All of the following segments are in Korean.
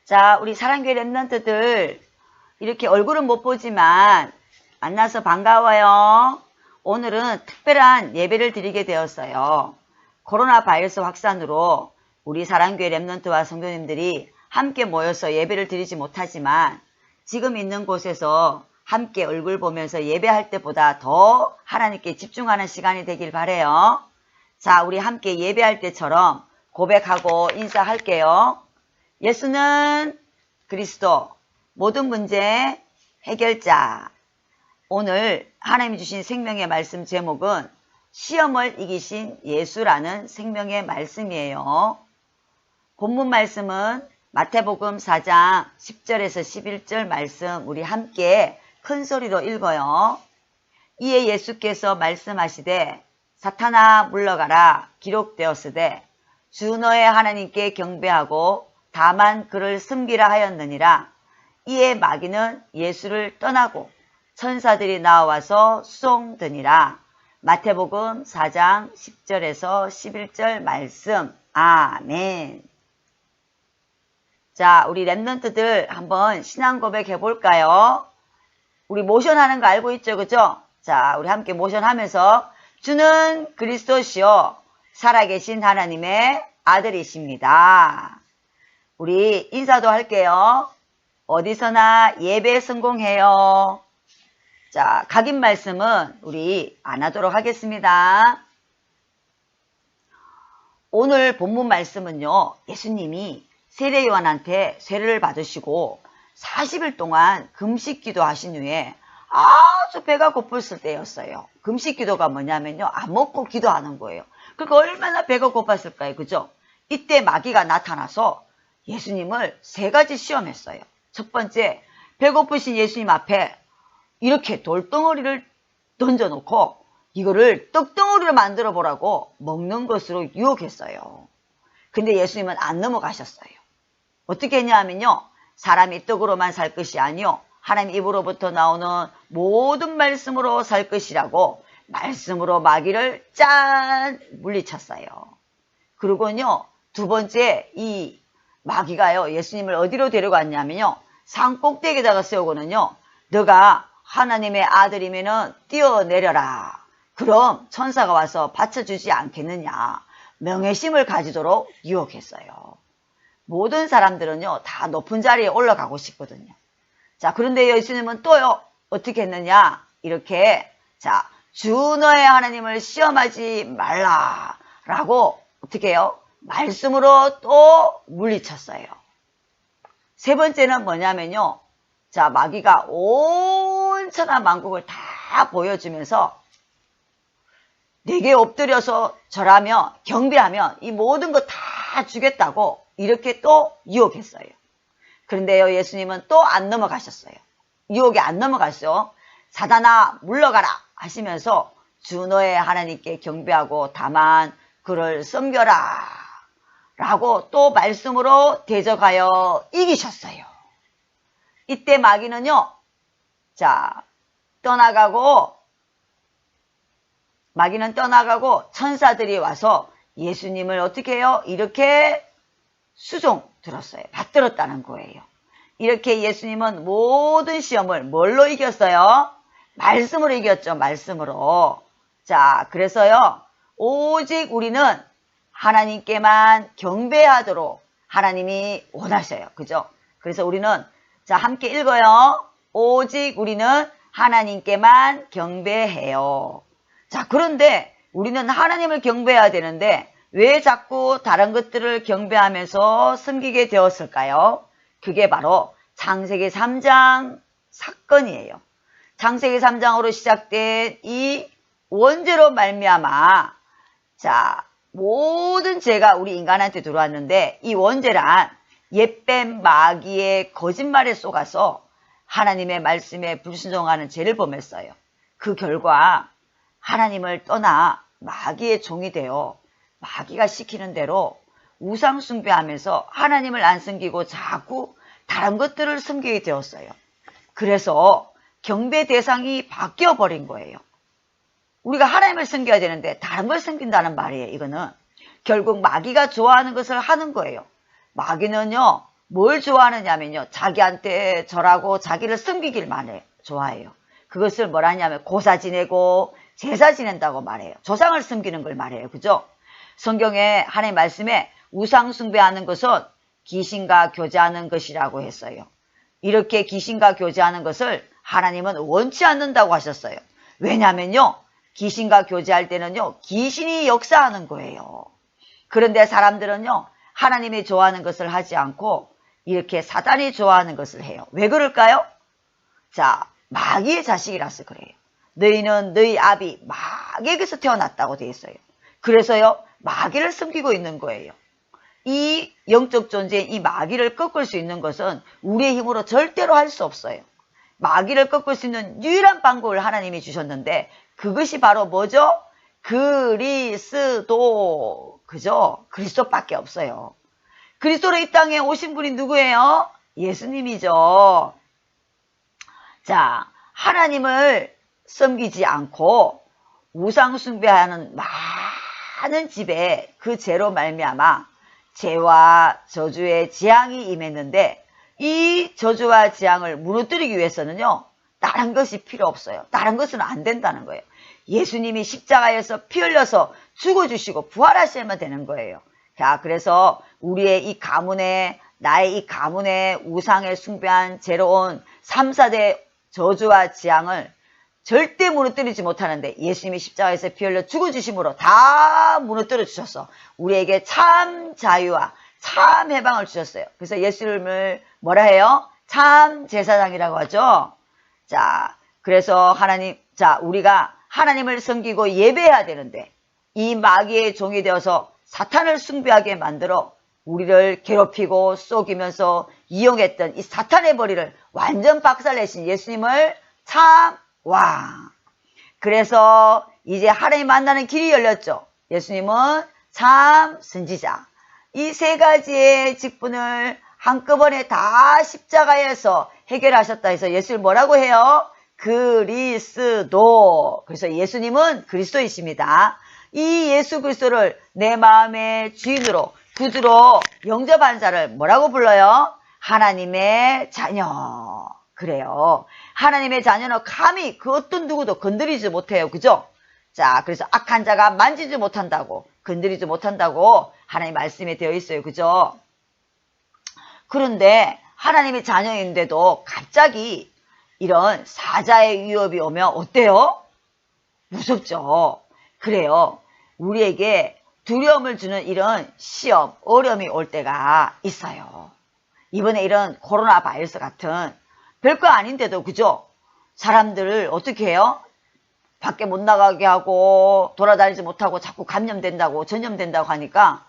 자, 우리 사랑교회 랩런트들 이렇게 얼굴은 못 보지만 만나서 반가워요. 오늘은 특별한 예배를 드리게 되었어요. 코로나 바이러스 확산으로 우리 사랑교회 랩런트와 성도님들이 함께 모여서 예배를 드리지 못하지만 지금 있는 곳에서 함께 얼굴 보면서 예배할 때보다 더 하나님께 집중하는 시간이 되길 바라요. 자, 우리 함께 예배할 때처럼 고백하고 인사할게요. 예수는 그리스도, 모든 문제 해결자. 오늘 하나님이 주신 생명의 말씀 제목은 시험을 이기신 예수라는 생명의 말씀이에요. 본문 말씀은 마태복음 4장 10절에서 11절 말씀 우리 함께 큰 소리로 읽어요. 이에 예수께서 말씀하시되 사탄아 물러가라 기록되었으되 주 너의 하나님께 경배하고 다만 그를 섬기라 하였느니라. 이에 마귀는 예수를 떠나고 천사들이 나와서 수종드니라. 마태복음 4장 10절에서 11절 말씀. 아멘. 자, 우리 랩런트들 한번 신앙 고백 해볼까요? 우리 모션 하는 거 알고 있죠? 그죠? 자, 우리 함께 모션 하면서 주는 그리스도시요 살아계신 하나님의 아들이십니다. 우리 인사도 할게요. 어디서나 예배 성공해요. 자, 각인 말씀은 우리 안 하도록 하겠습니다. 오늘 본문 말씀은요. 예수님이 세례요한한테 세례를 받으시고 40일 동안 금식 기도하신 후에 아주 배가 고팠을 때였어요. 금식 기도가 뭐냐면요. 안 먹고 기도하는 거예요. 그러니까 얼마나 배가 고팠을까요? 그죠? 이때 마귀가 나타나서 예수님을 세 가지 시험했어요. 첫 번째, 배고프신 예수님 앞에 이렇게 돌덩어리를 던져놓고 이거를 떡덩어리로 만들어 보라고 먹는 것으로 유혹했어요. 근데 예수님은 안 넘어가셨어요. 어떻게 했냐면요. 사람이 떡으로만 살 것이 아니요. 하나님 입으로부터 나오는 모든 말씀으로 살 것이라고 말씀으로 마귀를 짠 물리쳤어요. 그리고요. 두 번째 이 마귀가요. 예수님을 어디로 데려갔냐면요. 산 꼭대기에다가 세우고는요. 너가 하나님의 아들이면은 뛰어내려라. 그럼 천사가 와서 받쳐주지 않겠느냐. 명예심을 가지도록 유혹했어요. 모든 사람들은요. 다 높은 자리에 올라가고 싶거든요. 자, 그런데 예수님은 또요. 어떻게 했느냐. 이렇게 자, 주 너의 하나님을 시험하지 말라. 라고 어떻게 해요? 말씀으로 또 물리쳤어요. 세 번째는 뭐냐면요. 자, 마귀가 온 천하 만국을 다 보여주면서 내게 엎드려서 절하며 경배하면 이 모든 거 다 주겠다고 이렇게 또 유혹했어요. 그런데요, 예수님은 또 안 넘어가셨어요. 유혹이 안 넘어갔죠. 사단아 물러가라 하시면서 주 너의 하나님께 경배하고 다만 그를 섬겨라 라고 또 말씀으로 대적하여 이기셨어요. 이때 마귀는요. 자, 마귀는 떠나가고 천사들이 와서 예수님을 어떻게 해요? 이렇게 수종 들었어요. 받들었다는 거예요. 이렇게 예수님은 모든 시험을 뭘로 이겼어요? 말씀으로 이겼죠. 말씀으로. 자, 그래서요. 오직 우리는 하나님께만 경배하도록 하나님이 원하셔요. 그죠? 그래서 우리는 자, 함께 읽어요. 오직 우리는 하나님께만 경배해요. 자, 그런데 우리는 하나님을 경배해야 되는데 왜 자꾸 다른 것들을 경배하면서 섬기게 되었을까요? 그게 바로 창세기 3장 사건이에요. 창세기 3장으로 시작된 이 원죄로 말미암아 자, 모든 죄가 우리 인간한테 들어왔는데 이 원죄란 옛뱀 마귀의 거짓말에 속아서 하나님의 말씀에 불순종하는 죄를 범했어요. 그 결과 하나님을 떠나 마귀의 종이 되어 마귀가 시키는 대로 우상 숭배하면서 하나님을 안 섬기고 자꾸 다른 것들을 섬기게 되었어요. 그래서 경배 대상이 바뀌어 버린 거예요. 우리가 하나님을 섬겨야 되는데 다른 걸 섬긴다는 말이에요. 이거는 결국 마귀가 좋아하는 것을 하는 거예요. 마귀는요. 뭘 좋아하느냐면요. 자기한테 절하고 자기를 섬기길만 좋아해요. 그것을 뭐라 하냐면 고사 지내고 제사 지낸다고 말해요. 조상을 섬기는 걸 말해요. 그죠? 성경에 하나님 말씀에 우상 숭배하는 것은 귀신과 교제하는 것이라고 했어요. 이렇게 귀신과 교제하는 것을 하나님은 원치 않는다고 하셨어요. 왜냐면요. 귀신과 교제할 때는요. 귀신이 역사하는 거예요. 그런데 사람들은요. 하나님이 좋아하는 것을 하지 않고 이렇게 사단이 좋아하는 것을 해요. 왜 그럴까요? 자, 마귀의 자식이라서 그래요. 너희는 너희 아비 마귀에게서 태어났다고 되어 있어요. 그래서요. 마귀를 섬기고 있는 거예요. 이 영적 존재인 이 마귀를 꺾을 수 있는 것은 우리의 힘으로 절대로 할 수 없어요. 마귀를 꺾을 수 있는 유일한 방법을 하나님이 주셨는데 그것이 바로 뭐죠? 그리스도. 그죠? 그리스도밖에 없어요. 그리스도로 이 땅에 오신 분이 누구예요? 예수님이죠. 자, 하나님을 섬기지 않고 우상 숭배하는 많은 집에 그 죄로 말미암아 죄와 저주의 재앙이 임했는데 이 저주와 재앙을 무너뜨리기 위해서는요. 다른 것이 필요 없어요. 다른 것은 안 된다는 거예요. 예수님이 십자가에서 피 흘려서 죽어주시고 부활하시면 되는 거예요. 자, 그래서 우리의 이 가문에 나의 이 가문에 우상에 숭배한 죄로 온 3, 4대 저주와 재앙을 절대 무너뜨리지 못하는데 예수님이 십자가에서 피 흘려 죽어주심으로 다 무너뜨려 주셔서 우리에게 참 자유와 참 해방을 주셨어요. 그래서 예수님을 뭐라 해요? 참 제사장이라고 하죠. 자, 그래서 우리가 하나님을 섬기고 예배해야 되는데 이 마귀의 종이 되어서 사탄을 숭배하게 만들어 우리를 괴롭히고 속이면서 이용했던 이 사탄의 머리를 완전 박살내신 예수님을 참 왕. 그래서 이제 하나님 만나는 길이 열렸죠. 예수님은 참 선지자. 이 세 가지의 직분을 한꺼번에 다 십자가에서 해결하셨다 해서 예수를 뭐라고 해요? 그리스도. 그래서 예수님은 그리스도이십니다. 이 예수 그리스도를 내 마음의 주인으로 구주로 영접한 자를 뭐라고 불러요? 하나님의 자녀. 그래요. 하나님의 자녀는 감히 그 어떤 누구도 건드리지 못해요. 그죠? 자, 그래서 악한 자가 만지지 못한다고, 건드리지 못한다고 하나님 말씀에 되어 있어요. 그죠? 그런데 하나님의 자녀인데도 갑자기 이런 사자의 위협이 오면 어때요? 무섭죠. 그래요. 우리에게 두려움을 주는 이런 시험, 어려움이 올 때가 있어요. 이번에 이런 코로나 바이러스 같은 별거 아닌데도 그죠? 사람들을 어떻게 해요? 밖에 못 나가게 하고 돌아다니지 못하고 자꾸 감염된다고 전염된다고 하니까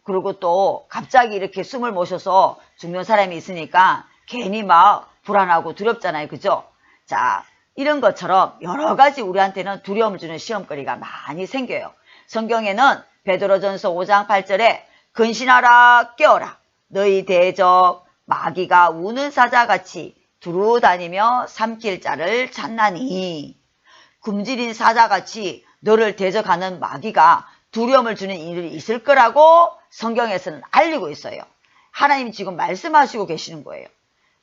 그리고 또 갑자기 이렇게 숨을 못 쉬어서 죽는 사람이 있으니까 괜히 막 불안하고 두렵잖아요. 그죠? 자, 이런 것처럼 여러 가지 우리한테는 두려움을 주는 시험거리가 많이 생겨요. 성경에는 베드로전서 5장 8절에 근신하라 깨어라 너희 대적 마귀가 우는 사자같이 두루 다니며 삼킬 자를 찾나니 굶주린 사자같이 너를 대적하는 마귀가 두려움을 주는 일이 있을 거라고 성경에서는 알리고 있어요. 하나님이 지금 말씀하시고 계시는 거예요.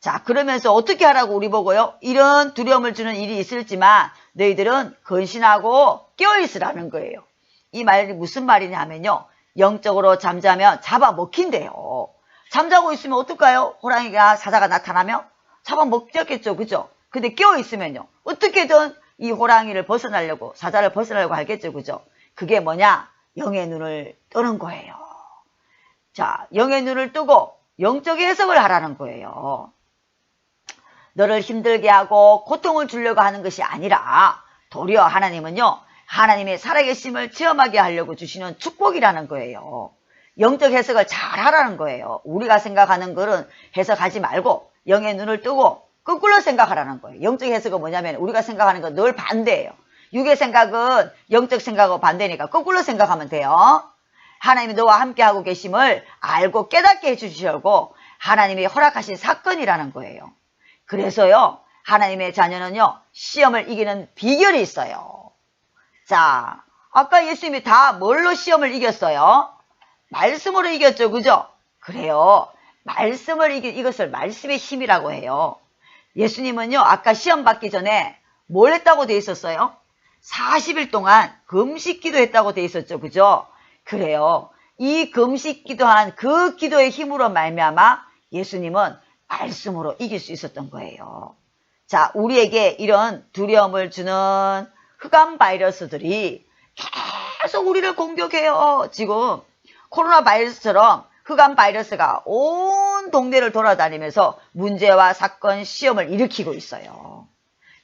자, 그러면서 어떻게 하라고 우리 보고요? 이런 두려움을 주는 일이 있을지만 너희들은 근신하고 깨어있으라는 거예요. 이 말이 무슨 말이냐면요. 영적으로 잠자면 잡아먹힌대요. 잠자고 있으면 어떨까요? 호랑이가 사자가 나타나면 잡아먹겠죠. 그죠? 근데 깨어있으면요. 어떻게든 이 호랑이를 벗어나려고 사자를 벗어나려고 하겠죠. 그죠? 그게 뭐냐? 영의 눈을 뜨는 거예요. 자, 영의 눈을 뜨고 영적 해석을 하라는 거예요. 너를 힘들게 하고 고통을 주려고 하는 것이 아니라 도리어 하나님은요. 하나님의 살아계심을 체험하게 하려고 주시는 축복이라는 거예요. 영적 해석을 잘 하라는 거예요. 우리가 생각하는 것은 해석하지 말고 영의 눈을 뜨고 거꾸로 생각하라는 거예요. 영적 해석은 뭐냐면 우리가 생각하는 건 늘 반대예요. 육의 생각은 영적 생각하고 반대니까 거꾸로 생각하면 돼요. 하나님이 너와 함께하고 계심을 알고 깨닫게 해주시려고 하나님이 허락하신 사건이라는 거예요. 그래서요. 하나님의 자녀는요. 시험을 이기는 비결이 있어요. 자, 아까 예수님이 다 뭘로 시험을 이겼어요? 말씀으로 이겼죠. 그죠? 그래요. 말씀을 이것을 말씀의 힘이라고 해요. 예수님은요, 아까 시험 받기 전에 뭘 했다고 돼 있었어요? 40일 동안 금식 기도했다고 돼 있었죠. 그죠? 그래요. 이 금식 기도한 그 기도의 힘으로 말미암아 예수님은 말씀으로 이길 수 있었던 거예요. 자, 우리에게 이런 두려움을 주는 흑암 바이러스들이 계속 우리를 공격해요. 지금 코로나 바이러스처럼 흑암 바이러스가 온 동네를 돌아다니면서 문제와 사건, 시험을 일으키고 있어요.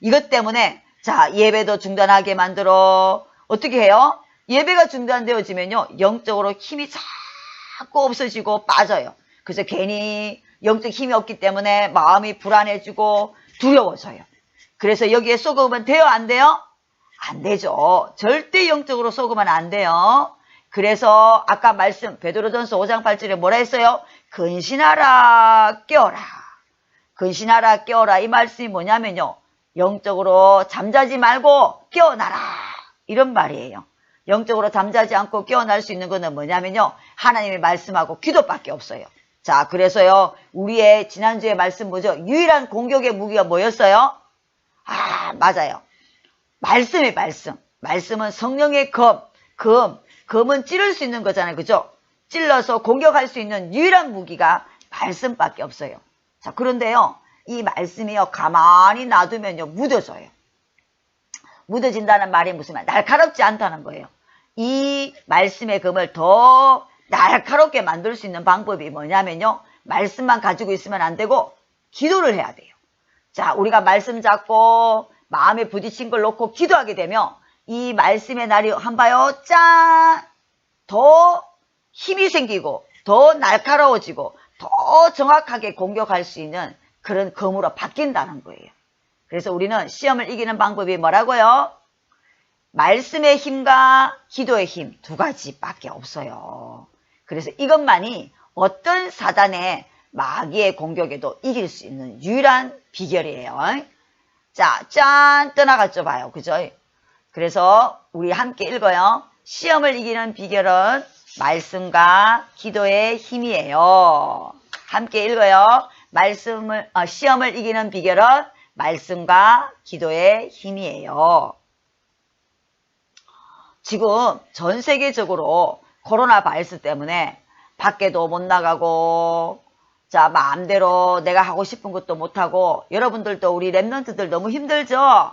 이것 때문에 자, 예배도 중단하게 만들어 어떻게 해요? 예배가 중단되어지면요, 영적으로 힘이 자꾸 없어지고 빠져요. 그래서 괜히 영적 힘이 없기 때문에 마음이 불안해지고 두려워져요. 그래서 여기에 쏘으면 돼요? 안 돼요? 안 되죠. 절대 영적으로 쏘으면 안 돼요. 그래서 아까 말씀 베드로전서 5장 8절에 뭐라 했어요? 근신하라 깨어라. 근신하라 깨어라. 이 말씀이 뭐냐면요, 영적으로 잠자지 말고 깨어나라, 이런 말이에요. 영적으로 잠자지 않고 깨어날 수 있는 것은 뭐냐면요, 하나님의 말씀하고 기도밖에 없어요. 자, 그래서요, 우리의 지난주에 말씀 뭐죠? 유일한 공격의 무기가 뭐였어요? 맞아요. 말씀의 말씀. 말씀은 성령의 검은 찌를 수 있는 거잖아요. 그죠? 찔러서 공격할 수 있는 유일한 무기가 말씀밖에 없어요. 자, 그런데요, 이 말씀이요, 가만히 놔두면요, 묻어져요. 묻어진다는 말이 무슨 말? 날카롭지 않다는 거예요. 이 말씀의 검을 더 날카롭게 만들 수 있는 방법이 뭐냐면요, 말씀만 가지고 있으면 안 되고 기도를 해야 돼요. 자, 우리가 말씀 잡고 마음에 부딪힌 걸 놓고 기도하게 되면 이 말씀의 날이 한봐요, 짠! 더 힘이 생기고 더 날카로워지고 더 정확하게 공격할 수 있는 그런 검으로 바뀐다는 거예요. 그래서 우리는 시험을 이기는 방법이 뭐라고요? 말씀의 힘과 기도의 힘 두 가지밖에 없어요. 그래서 이것만이 어떤 사단의 마귀의 공격에도 이길 수 있는 유일한 비결이에요. 자, 짠! 떠나갔죠, 봐요. 그죠? 그래서 우리 함께 읽어요. 시험을 이기는 비결은 말씀과 기도의 힘이에요. 함께 읽어요. 시험을 이기는 비결은 말씀과 기도의 힘이에요. 지금 전 세계적으로 코로나 바이러스 때문에 밖에도 못 나가고, 자, 마음대로 내가 하고 싶은 것도 못하고, 여러분들도 우리 랩런트들 너무 힘들죠?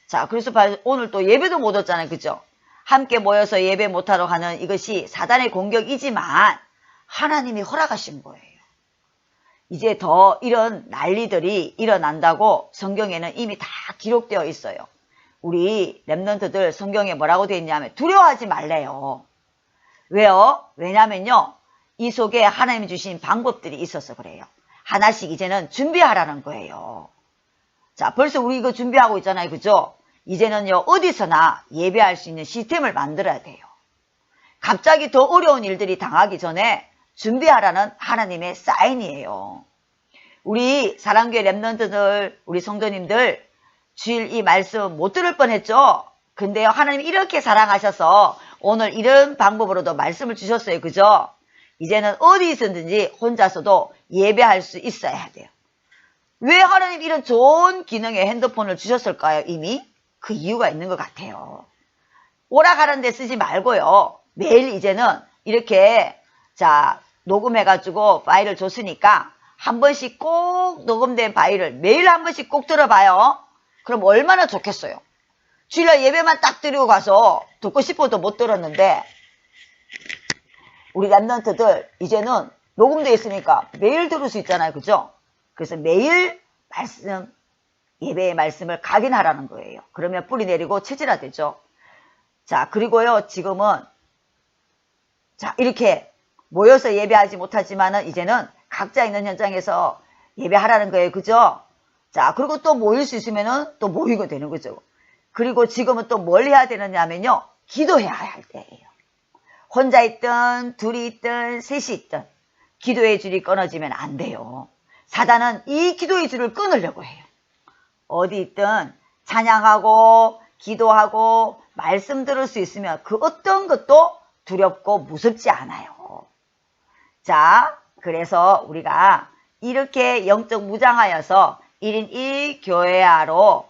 자, 그래서 오늘 또 예배도 못 왔잖아요. 그죠? 함께 모여서 예배 못하러 가는 이것이 사단의 공격이지만 하나님이 허락하신 거예요. 이제 더 이런 난리들이 일어난다고 성경에는 이미 다 기록되어 있어요. 우리 랩런트들 성경에 뭐라고 되어 있냐면 두려워하지 말래요. 왜요? 왜냐면요, 이 속에 하나님이 주신 방법들이 있어서 그래요. 하나씩 이제는 준비하라는 거예요. 자, 벌써 우리 이거 준비하고 있잖아요. 그죠? 이제는요, 어디서나 예배할 수 있는 시스템을 만들어야 돼요. 갑자기 더 어려운 일들이 당하기 전에 준비하라는 하나님의 사인이에요. 우리 사랑교회 랩런트들, 우리 성도님들, 주일 이 말씀 못 들을 뻔했죠? 근데요, 하나님이 이렇게 사랑하셔서 오늘 이런 방법으로도 말씀을 주셨어요. 그죠? 이제는 어디 있었든지 혼자서도 예배할 수 있어야 돼요. 왜 하나님 이런 좋은 기능의 핸드폰을 주셨을까요? 이미 그 이유가 있는 것 같아요. 오락하는 데 쓰지 말고요, 매일 이제는 이렇게 자 녹음해가지고 파일을 줬으니까 한 번씩 꼭 녹음된 파일을 매일 한 번씩 꼭 들어봐요. 그럼 얼마나 좋겠어요. 주일날 예배만 딱 드리고 가서 듣고 싶어도 못 들었는데, 우리 랩런트들 이제는 녹음되어 있으니까 매일 들을 수 있잖아요. 그죠? 그래서 매일 예배의 말씀을 각인하라는 거예요. 그러면 뿌리 내리고 체질화되죠. 자, 그리고요, 지금은 자, 이렇게 모여서 예배하지 못하지만은 이제는 각자 있는 현장에서 예배하라는 거예요. 그죠? 자, 그리고 또 모일 수 있으면은 또 모이고 되는 거죠. 그리고 지금은 또 뭘 해야 되느냐면요, 기도해야 할 때예요. 혼자 있든 둘이 있든 셋이 있든 기도의 줄이 끊어지면 안 돼요. 사단은 이 기도의 줄을 끊으려고 해요. 어디 있든 찬양하고 기도하고 말씀 들을 수 있으면 그 어떤 것도 두렵고 무섭지 않아요. 자, 그래서 우리가 이렇게 영적 무장하여서 1인 1교회화로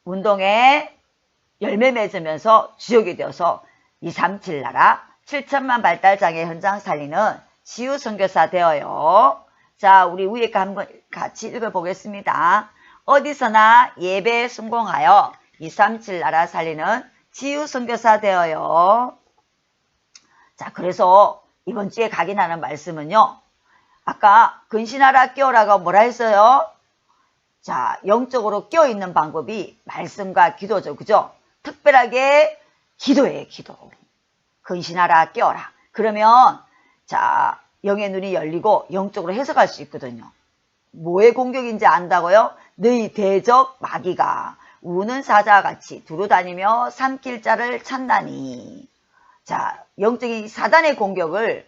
운동에 열매 맺으면서 주역이 되어서 237 나라 7천만 발달장애 현장 살리는 치유 선교사 되어요. 자, 우리 위에 한번 같이 읽어보겠습니다. 어디서나 예배에 순공하여 237 나라 살리는 치유 선교사 되어요. 자, 그래서 이번 주에 각인하는 말씀은요. 아까 근신하라 깨어라가 뭐라 했어요? 자, 영적으로 깨어있는 방법이 말씀과 기도죠. 그죠? 특별하게 기도예요. 기도. 근신하라 깨어라. 그러면 자, 영의 눈이 열리고 영적으로 해석할 수 있거든요. 뭐의 공격인지 안다고요? 너희 대적 마귀가 우는 사자와 같이 두루다니며 삼킬 자를 찾나니. 자, 영적인 사단의 공격을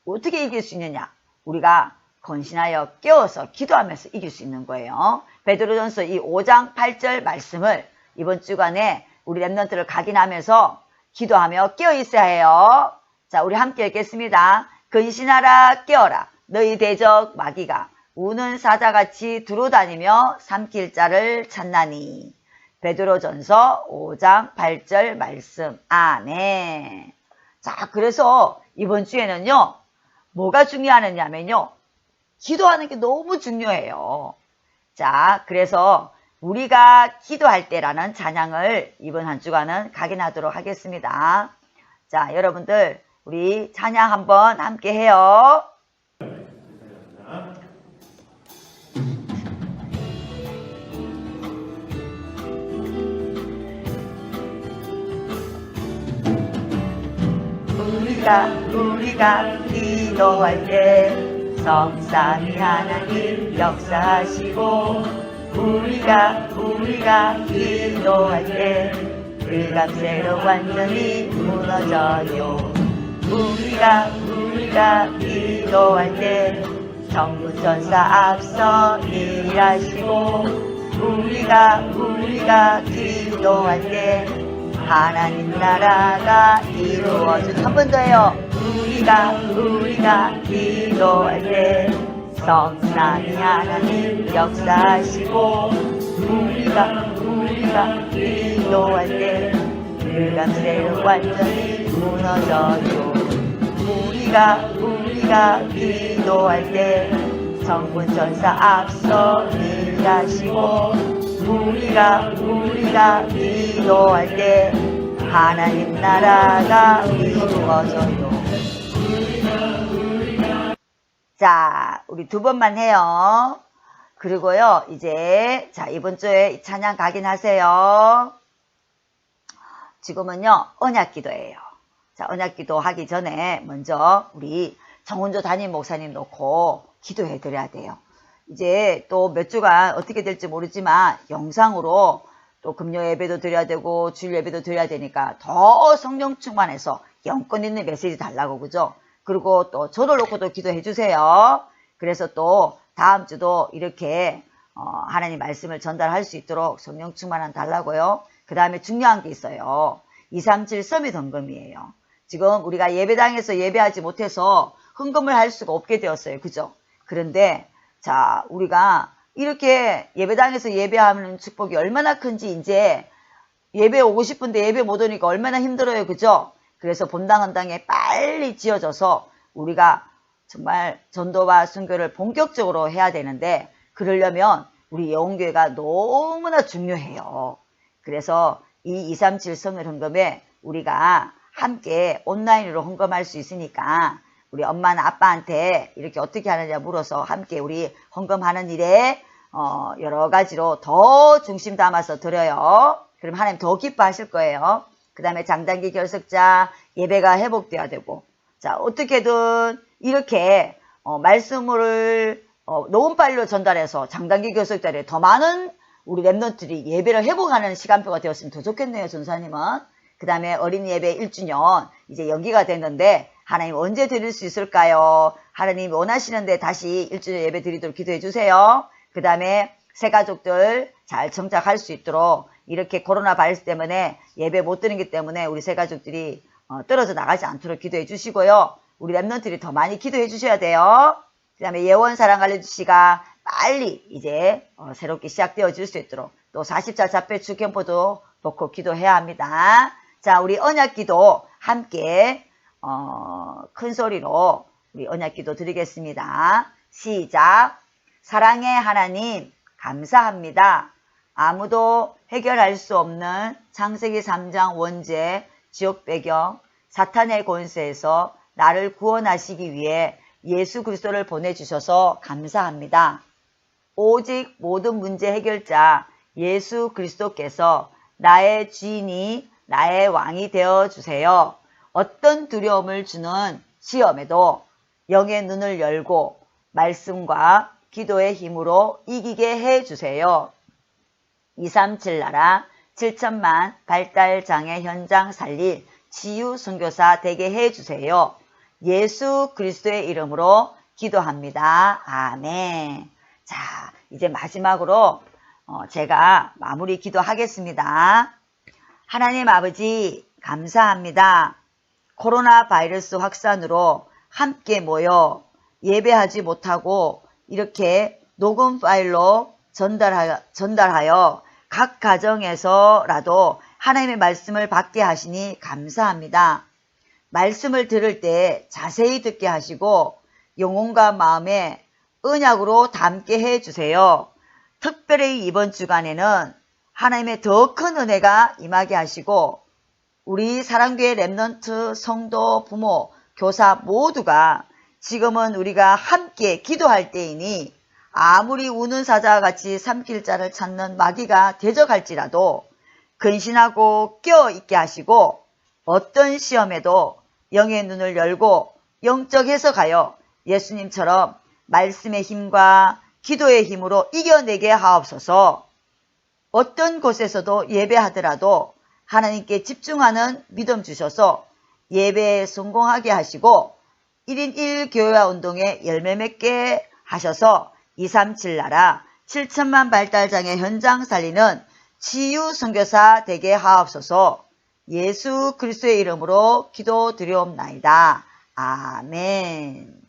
어떻게 이길 수 있느냐? 우리가 건신하여 깨어서 기도하면서 이길 수 있는 거예요. 베드로전서 이 5장 8절 말씀을 이번 주간에 우리 랩런트를 각인하면서 기도하며 깨어 있어야 해요. 자, 우리 함께 읽겠습니다. 근신하라 깨어라. 너희 대적 마귀가 우는 사자같이 두루다니며 삼킬 자를 찾나니. 베드로전서 5장 8절 말씀. 아멘. 자, 그래서 이번 주에는요. 뭐가 중요하느냐면요. 기도하는 게 너무 중요해요. 자, 그래서 우리가 기도할 때라는 찬양을 이번 한 주간은 각인하도록 하겠습니다. 자, 여러분들 우리 찬양 한번 함께 해요. 우리가 기도할 때 성삼위 하나님 역사하시고 우리가 기도할 때 불감세로 완전히 무너져요. 우리가 기도할 때 천군 천사 앞서 일하시고 우리가 기도할 때 하나님 나라가 이루어져. 한 번 더 해요. 우리가 기도할 때 성삼위 하나님 역사하시고 우리가 기도할 때 불감세로 완전히 무너져요. 우리가 기도할 때 천군 천사 앞서 일하시고 우리가 기도할 때 하나님 나라가 이루어져요. 자, 우리 두 번만 해요. 그리고요, 이제, 자, 이번 주에 찬양 각인하세요. 지금은요, 언약 기도예요. 자, 언약 기도 하기 전에 먼저 우리 정은조 담임 목사님 놓고 기도해 드려야 돼요. 이제 또 몇 주간 어떻게 될지 모르지만 영상으로 또 금요 예배도 드려야 되고 주일 예배도 드려야 되니까 더 성령 충만해서 영권 있는 메시지 달라고, 그죠? 그리고 또 저를 놓고도 기도해 주세요. 그래서 또 다음 주도 이렇게 하나님 말씀을 전달할 수 있도록 성령 충만한 달라고요. 그 다음에 중요한 게 있어요. 237 서밋 헌금이에요. 지금 우리가 예배당에서 예배하지 못해서 헌금을 할 수가 없게 되었어요. 그죠? 그런데 자, 우리가 이렇게 예배당에서 예배하는 축복이 얼마나 큰지 이제 예배 오고 싶은데 예배 못 오니까 얼마나 힘들어요. 그죠? 그래서 본당 헌당에 빨리 지어져서 우리가 정말 전도와 순교를 본격적으로 해야 되는데 그러려면 우리 영혼교회가 너무나 중요해요. 그래서 이 237 성일 헌금에 우리가 함께 온라인으로 헌금할 수 있으니까 우리 엄마나 아빠한테 이렇게 어떻게 하느냐 물어서 함께 우리 헌금하는 일에 여러 가지로 더 중심 담아서 드려요. 그럼 하나님 더 기뻐하실 거예요. 그 다음에 장단기 결석자 예배가 회복되어야 되고, 자, 어떻게든 이렇게 말씀을 너무 빨리 전달해서 장단기 결석자에 더 많은 우리 랩런트들이 예배를 회복하는 시간표가 되었으면 더 좋겠네요, 전사님은. 그 다음에 어린이 예배 1주년 이제 연기가 됐는데 하나님 언제 드릴 수 있을까요? 하나님 원하시는데 다시 1주년 예배 드리도록 기도해 주세요. 그 다음에 새 가족들 잘 정착할 수 있도록 이렇게 코로나 바이러스 때문에 예배 못 드리기 때문에 우리 새 가족들이 떨어져 나가지 않도록 기도해 주시고요. 우리 랩런트들이 더 많이 기도해 주셔야 돼요. 그 다음에 예원 사랑 알려주시가 빨리 이제 새롭게 시작되어 질 수 있도록 또 40자 자폐 캠프도 놓고 기도해야 합니다. 자, 우리 언약기도 함께 큰 소리로 우리 언약기도 드리겠습니다. 시작. 사랑의 하나님 감사합니다. 아무도 해결할 수 없는 창세기 3장 원죄, 지옥 배경, 사탄의 권세에서 나를 구원하시기 위해 예수 그리스도를 보내주셔서 감사합니다. 오직 모든 문제 해결자 예수 그리스도께서 나의 주인이 나의 왕이 되어주세요. 어떤 두려움을 주는 시험에도 영의 눈을 열고 말씀과 기도의 힘으로 이기게 해주세요. 237 나라 7천만 발달장애 현장 살릴 치유 선교사 되게 해주세요. 예수 그리스도의 이름으로 기도합니다. 아멘. 자, 이제 마지막으로 제가 마무리 기도하겠습니다. 하나님 아버지 감사합니다. 코로나 바이러스 확산으로 함께 모여 예배하지 못하고 이렇게 녹음 파일로 전달하여 각 가정에서라도 하나님의 말씀을 받게 하시니 감사합니다. 말씀을 들을 때 자세히 듣게 하시고 영혼과 마음에 언약으로 담게 해주세요. 특별히 이번 주간에는 하나님의 더 큰 은혜가 임하게 하시고 우리 사랑교회 렘넌트 성도 부모 교사 모두가 지금은 우리가 함께 기도할 때이니 아무리 우는 사자와 같이 삼킬 자를 찾는 마귀가 대적할지라도 근신하고 껴있게 하시고 어떤 시험에도 영의 눈을 열고 영적 해석하여 예수님처럼 말씀의 힘과 기도의 힘으로 이겨내게 하옵소서. 어떤 곳에서도 예배하더라도 하나님께 집중하는 믿음 주셔서 예배에 성공하게 하시고 1인 1교회와 운동에 열매 맺게 하셔서 237 나라 7천만 발달장애 현장 살리는 치유 선교사 되게 하옵소서. 예수 그리스도의 이름으로 기도드리옵나이다. 아멘.